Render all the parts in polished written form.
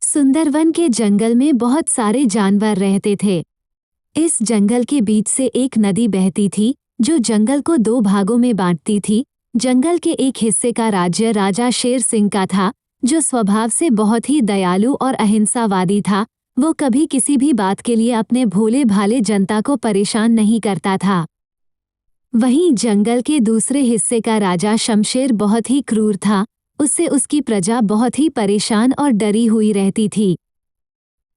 सुंदरवन के जंगल में बहुत सारे जानवर रहते थे। इस जंगल के बीच से एक नदी बहती थी जो जंगल को दो भागों में बांटती थी। जंगल के एक हिस्से का राज्य राजा शेर सिंह का था, जो स्वभाव से बहुत ही दयालु और अहिंसावादी था। वो कभी किसी भी बात के लिए अपने भोले भाले जनता को परेशान नहीं करता था। वहीं जंगल के दूसरे हिस्से का राजा शमशेर बहुत ही क्रूर था। उससे उसकी प्रजा बहुत ही परेशान और डरी हुई रहती थी।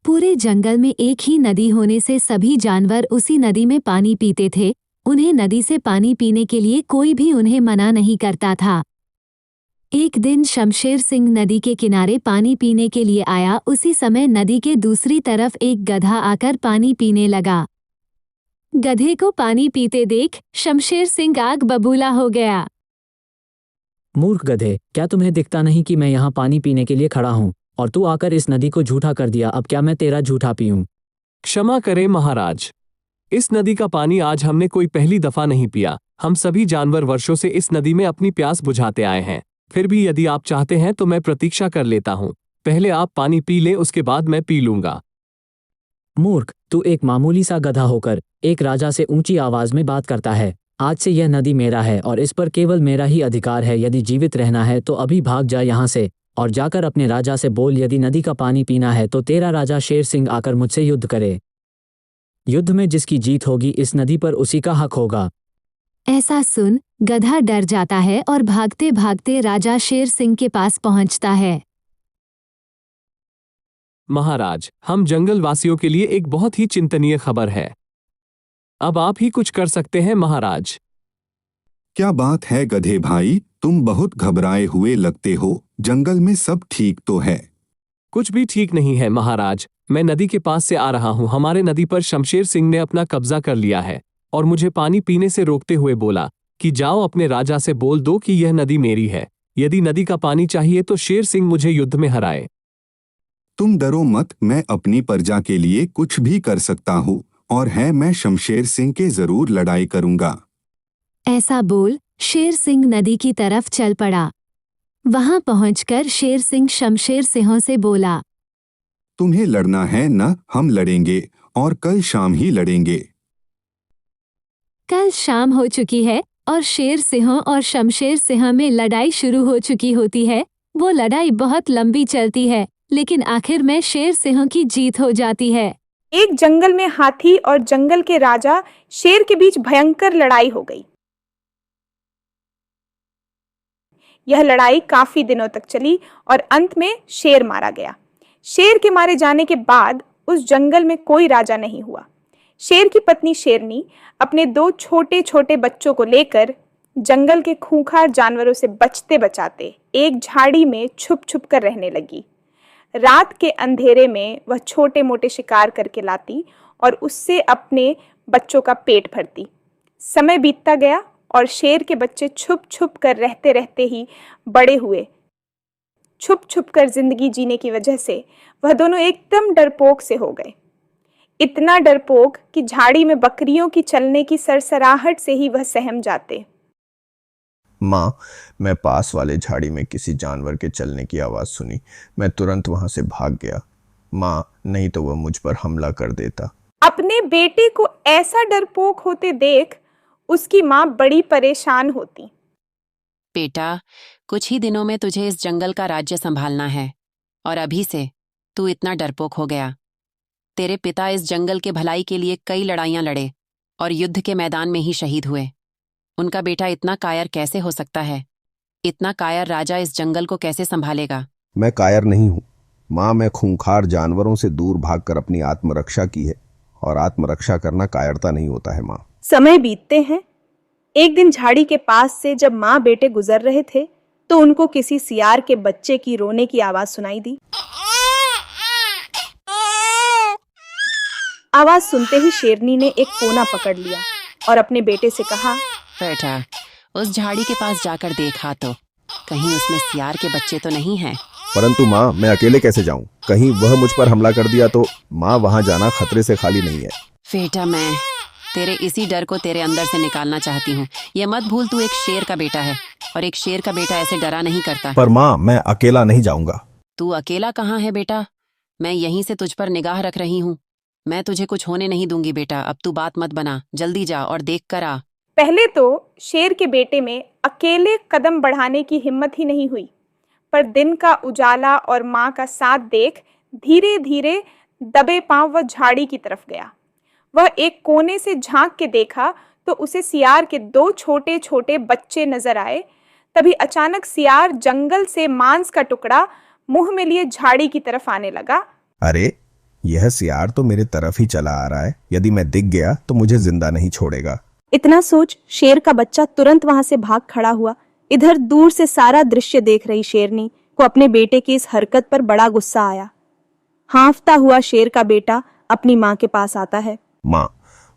पूरे जंगल में एक ही नदी होने से सभी जानवर उसी नदी में पानी पीते थे। उन्हें नदी से पानी पीने के लिए कोई भी उन्हें मना नहीं करता था। एक दिन शमशेर सिंह नदी के किनारे पानी पीने के लिए आया। उसी समय नदी के दूसरी तरफ एक गधा आकर पानी पीने लगा। गधे को पानी पीते देख शमशेर सिंह आग बबूला हो गया। मूर्ख गधे, क्या तुम्हें दिखता नहीं कि मैं यहाँ पानी पीने के लिए खड़ा हूँ और तू आकर इस नदी को झूठा कर दिया। अब क्या मैं तेरा झूठा पीऊँ? क्षमा करें महाराज, इस नदी का पानी आज हमने कोई पहली दफा नहीं पिया। हम सभी जानवर वर्षों से इस नदी में अपनी प्यास बुझाते आए हैं। फिर भी यदि आप चाहते हैं तो मैं प्रतीक्षा कर लेता हूँ। पहले आप पानी पी लें, उसके बाद मैं पी लूंगा। मूर्ख, तू एक मामूली सा गधा होकर एक राजा से ऊंची आवाज में बात करता है। आज से यह नदी मेरा है और इस पर केवल मेरा ही अधिकार है। यदि जीवित रहना है तो अभी भाग जा यहाँ से और जाकर अपने राजा से बोल, यदि नदी का पानी पीना है तो तेरा राजा शेर सिंह आकर मुझसे युद्ध करे। युद्ध में जिसकी जीत होगी इस नदी पर उसी का हक होगा। ऐसा सुन गधा डर जाता है और भागते भागते राजा शेर सिंह के पास पहुंचता है। महाराज, हम जंगल वासियों के लिए एक बहुत ही चिंतनीय खबर है। अब आप ही कुछ कर सकते हैं महाराज। क्या बात है गधे भाई, तुम बहुत घबराए हुए लगते हो। जंगल में सब ठीक तो है? कुछ भी ठीक नहीं है महाराज। मैं नदी के पास से आ रहा हूँ। हमारे नदी पर शमशेर सिंह ने अपना कब्जा कर लिया है और मुझे पानी पीने से रोकते हुए बोला कि जाओ अपने राजा से बोल दो कि यह नदी मेरी है। यदि नदी का पानी चाहिए तो शेर सिंह मुझे युद्ध में हराए। तुम डरो मत, मैं अपनी प्रजा के लिए कुछ भी कर सकता हूँ और मैं शमशेर सिंह के जरूर लड़ाई करूंगा। ऐसा बोल शेर सिंह नदी की तरफ चल पड़ा। वहां पहुंचकर शेर सिंह शमशेर सिंह से बोला, तुम्हें लड़ना है न? हम लड़ेंगे और कल शाम ही लड़ेंगे। कल शाम हो चुकी है और शेर सिंह और शमशेर सिंह में लड़ाई शुरू हो चुकी होती है। वो लड़ाई बहुत लंबी चलती है, लेकिन आखिर में शेर सिंह की जीत हो जाती है। एक जंगल में हाथी और जंगल के राजा शेर के बीच भयंकर लड़ाई हो गई। यह लड़ाई काफी दिनों तक चली और अंत में शेर मारा गया। शेर के मारे जाने के बाद उस जंगल में कोई राजा नहीं हुआ। शेर की पत्नी शेरनी अपने दो छोटे छोटे बच्चों को लेकर जंगल के खूंखार जानवरों से बचते बचाते एक झाड़ी में छुप छुप कर रहने लगी। रात के अंधेरे में वह छोटे मोटे शिकार करके लाती और उससे अपने बच्चों का पेट भरती। समय बीतता गया और शेर के बच्चे छुप छुप कर रहते रहते ही बड़े हुए। छुप छुप कर जिंदगी जीने की वजह से वह दोनों एकदम डरपोक से हो गए। इतना डरपोक कि झाड़ी में बकरियों की चलने की सरसराहट से ही वह सहम जाते। माँ, मैं पास वाले झाड़ी में किसी जानवर के चलने की आवाज सुनी। मैं तुरंत वहां से भाग गया। माँ, नहीं तो वह मुझ पर हमला कर देता। अपने बेटे को ऐसा डरपोक होते देख उसकी माँ बड़ी परेशान होती। बेटा, कुछ ही दिनों में तुझे इस जंगल का राज्य संभालना है और अभी से तू इतना डरपोक हो गया। तेरे पिता इस जंगल के भलाई के लिए कई लड़ाइयां लड़े और युद्ध के मैदान में ही शहीद हुए। उनका बेटा इतना कायर कैसे हो सकता है? इतना कायर राजा इस जंगल को कैसे संभालेगा? मैं कायर नहीं हूँ माँ। मैं खूंखार जानवरों से दूर भागकर अपनी आत्मरक्षा की है और आत्मरक्षा करना कायरता नहीं होता है माँ। समय बीतते हैं। एक दिन झाड़ी के पास से जब माँ बेटे गुजर रहे थे तो उनको किसी सियार के बच्चे की रोने की आवाज सुनाई दी। आवाज सुनते ही शेरनी ने एक कोना पकड़ लिया और अपने बेटे से कहा, बेटा, उस झाड़ी के पास जाकर देखा तो कहीं उसमें सियार के बच्चे तो नहीं हैं। परंतु माँ, मैं अकेले कैसे जाऊँ? कहीं वह मुझ पर हमला कर दिया तो? माँ, वहाँ जाना खतरे से खाली नहीं है। बेटा, मैं तेरे इसी डर को तेरे अंदर से निकालना चाहती हूँ। ये मत भूल, तू एक शेर का बेटा है और एक शेर का बेटा ऐसे डरा नहीं करता। पर माँ, मैं अकेला नहीं जाऊंगा। तू अकेला कहाँ है बेटा? मैं यहीं से तुझ पर निगाह रख रही हूँ। मैं तुझे कुछ होने नहीं दूंगी बेटा, अब तू बात मत बना, जल्दी जा और देख कर आ। पहले तो शेर के बेटे में अकेले कदम बढ़ाने की हिम्मत ही नहीं हुई, पर दिन का उजाला और माँ का साथ देख धीरे धीरे दबे पांव वह झाड़ी की तरफ गया। वह एक कोने से झांक के देखा तो उसे सियार के 2 छोटे छोटे बच्चे नजर आए। तभी अचानक सियार जंगल से मांस का टुकड़ा मुंह में लिए झाड़ी की तरफ आने लगा। अरे, यह सियार तो मेरे तरफ ही चला आ रहा है। यदि मैं दिख गया तो मुझे जिंदा नहीं छोड़ेगा। इतना सोच शेर का बच्चा तुरंत वहां से भाग खड़ा हुआ। इधर दूर से सारा दृश्य देख रही शेरनी को अपने बेटे की इस हरकत पर बड़ा गुस्सा आया। हांफता हुआ शेर का बेटा अपनी माँ के पास आता है। माँ,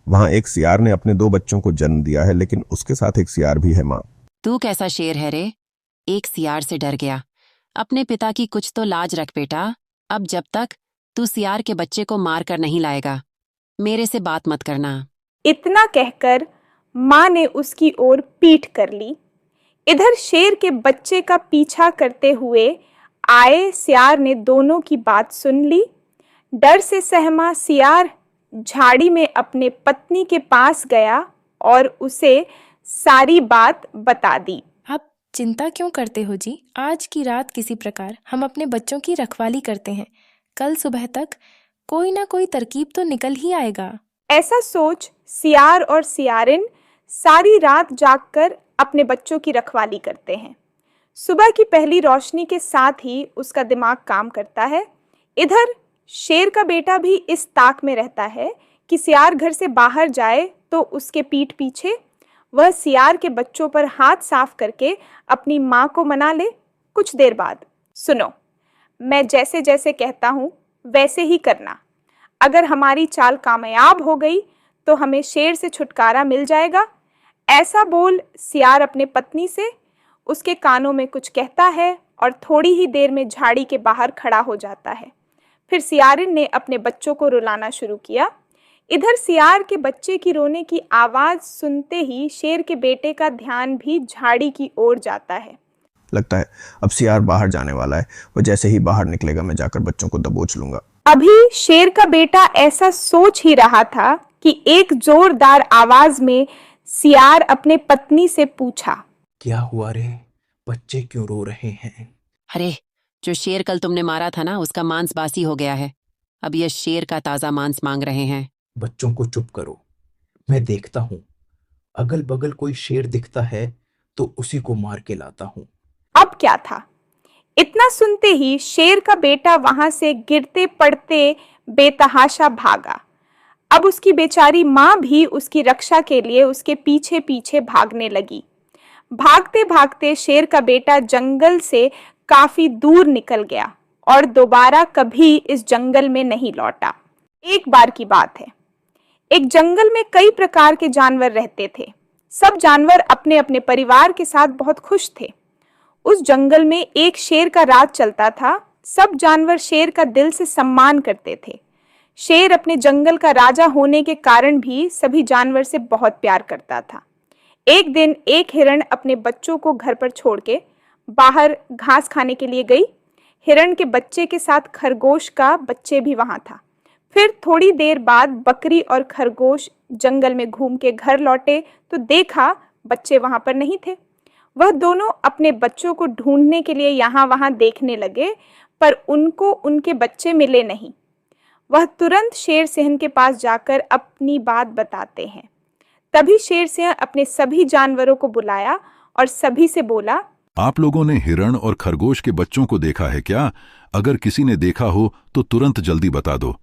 वहाँ एक सियार ने अपने 2 बच्चों को जन्म दिया है, लेकिन उसके साथ एक सियार भी है। माँ, तू कैसा शेर है रे? एक सियार से डर गया। अपने पिता की कुछ तो लाज रख बेटा। अब जब तक तू सियार के बच्चे को मार कर नहीं लाएगा, मेरे से बात मत करना। इतना कहकर माँ ने उसकी ओर पीठ कर ली। इधर शेर के बच्चे का पीछा करते हुए आए सियार ने दोनों की बात सुन ली। डर से सहमा सियार झाड़ी में अपने पत्नी के पास गया और उसे सारी बात बता दी। आप चिंता क्यों करते हो जी? आज की रात किसी प्रकार हम अपने बच्चों की रखवाली करते हैं। कल सुबह तक कोई ना कोई तरकीब तो निकल ही आएगा। ऐसा सोच सियार और सियारिन सारी रात जागकर अपने बच्चों की रखवाली करते हैं। सुबह की पहली रोशनी के साथ ही उसका दिमाग काम करता है। इधर शेर का बेटा भी इस ताक में रहता है कि सियार घर से बाहर जाए तो उसके पीठ पीछे वह सियार के बच्चों पर हाथ साफ करके अपनी माँ को मना ले। कुछ देर बाद, सुनो, मैं जैसे जैसे कहता हूँ वैसे ही करना। अगर हमारी चाल कामयाब हो गई तो हमें शेर से छुटकारा मिल जाएगा। ऐसा बोल सियार अपने पत्नी से उसके कानों में कुछ कहता है और थोड़ी ही देर में झाड़ी के बाहर खड़ा हो जाता है। फिर सियारिन ने अपने बच्चों को रुलाना शुरू किया। इधर सियार के बच्चे की रोने की आवाज सुनते ही शेर के बेटे का ध्यान भी झाड़ी की ओर जाता है। लगता है अब सियार बाहर जाने वाला है। वो जैसे ही बाहर निकलेगा मैं जाकर बच्चों को दबोच लूंगा। अभी शेर का बेटा ऐसा सोच ही रहा था कि एक जोरदार आवाज में सियार अपने पत्नी से पूछा, क्या हुआ रे? बच्चे क्यों रो रहे हैं? अरे, जो शेर कल तुमने मारा था ना, उसका मांस बासी हो गया है। अब यह शेर का ताजा मांस मांग रहे हैं। बच्चों को चुप करो, मैं देखता हूँ। अगल बगल कोई शेर दिखता है तो उसी को मार के लाता हूँ। अब क्या था? इतना सुनते ही शेर का बेटा वहां से गिरते पड़ते बेतहाशा भागा। अब उसकी बेचारी माँ भी उसकी रक्षा के लिए उसके पीछे पीछे भागने लगी। भागते भागते शेर का बेटा जंगल से काफी दूर निकल गया और दोबारा कभी इस जंगल में नहीं लौटा। एक बार की बात है, एक जंगल में कई प्रकार के जानवर रहते थे। सब जानवर अपने अपने परिवार के साथ बहुत खुश थे। उस जंगल में एक शेर का राज चलता था। सब जानवर शेर का दिल से सम्मान करते थे। शेर अपने जंगल का राजा होने के कारण भी सभी जानवर से बहुत प्यार करता था। एक दिन एक हिरण अपने बच्चों को घर पर छोड़ के बाहर घास खाने के लिए गई। हिरण के बच्चे के साथ खरगोश का बच्चे भी वहां था। फिर थोड़ी देर बाद बकरी और खरगोश जंगल में घूम के घर लौटे तो देखा बच्चे वहां पर नहीं थे। वह दोनों अपने बच्चों को ढूंढने के लिए यहाँ वहां देखने लगे, पर उनको उनके बच्चे मिले नहीं। वह तुरंत शेर सिंह के पास जाकर अपनी बात बताते हैं। तभी शेर सिंह अपने सभी जानवरों को बुलाया और सभी से बोला, आप लोगों ने हिरण और खरगोश के बच्चों को देखा है क्या? अगर किसी ने देखा हो तो तुरंत जल्दी बता दो।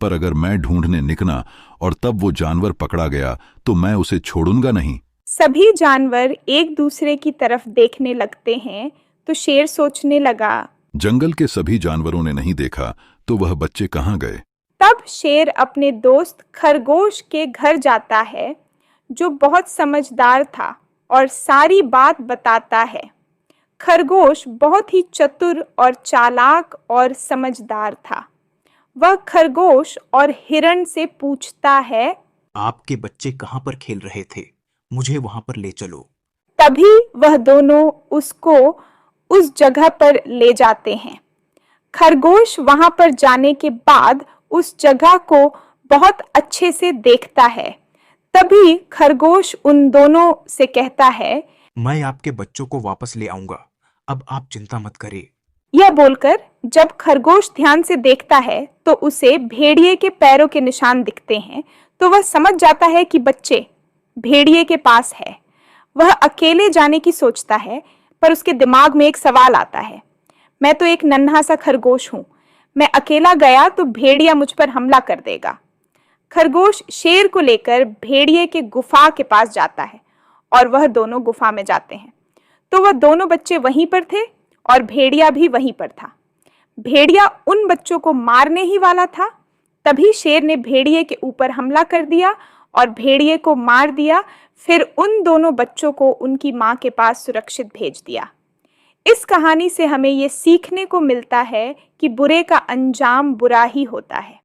पर अगर मैं ढूंढने निकला और तब वो जानवर पकड़ा गया तो मैं उसे छोड़ूंगा नहीं। सभी जानवर एक दूसरे की तरफ देखने लगते हैं तो शेर सोचने लगा, जंगल के सभी जानवरों ने नहीं देखा तो वह बच्चे कहाँ गए? तब शेर अपने दोस्त खरगोश के घर जाता है, जो बहुत समझदार था, और सारी बात बताता है। खरगोश बहुत ही चतुर और चालाक और समझदार था। वह खरगोश और हिरण से पूछता है, आपके बच्चे कहाँ पर खेल रहे थे? मुझे वहां पर ले चलो। तभी वह दोनों उसको उस जगह पर ले जाते हैं। खरगोश वहां पर जाने के बाद उस जगह को बहुत अच्छे से देखता है। तभी खरगोश उन दोनों से कहता है, मैं आपके बच्चों को वापस ले आऊंगा, अब आप चिंता मत करें। यह बोलकर जब खरगोश ध्यान से देखता है तो उसे भेड़िए के पैरों के निशान दिखते हैं। तो वह समझ जाता है कि बच्चे भेड़िए के पास है। वह अकेले जाने की सोचता है, पर उसके दिमाग में एक सवाल आता है, मैं तो एक नन्हा सा खरगोश हूं, मैं अकेला गया तो भेड़िया मुझ पर हमला कर देगा। खरगोश शेर को लेकर भेड़िए के गुफा के पास जाता है और वह दोनों गुफा में जाते हैं। तो वह दोनों बच्चे वहीं पर थे और भेड़िया भी वहीं पर था। भेड़िया उन बच्चों को मारने ही वाला था, तभी शेर ने भेड़िए के ऊपर हमला कर दिया और भेड़िए को मार दिया। फिर उन दोनों बच्चों को उनकी मां के पास सुरक्षित भेज दिया। इस कहानी से हमें ये सीखने को मिलता है कि बुरे का अंजाम बुरा ही होता है।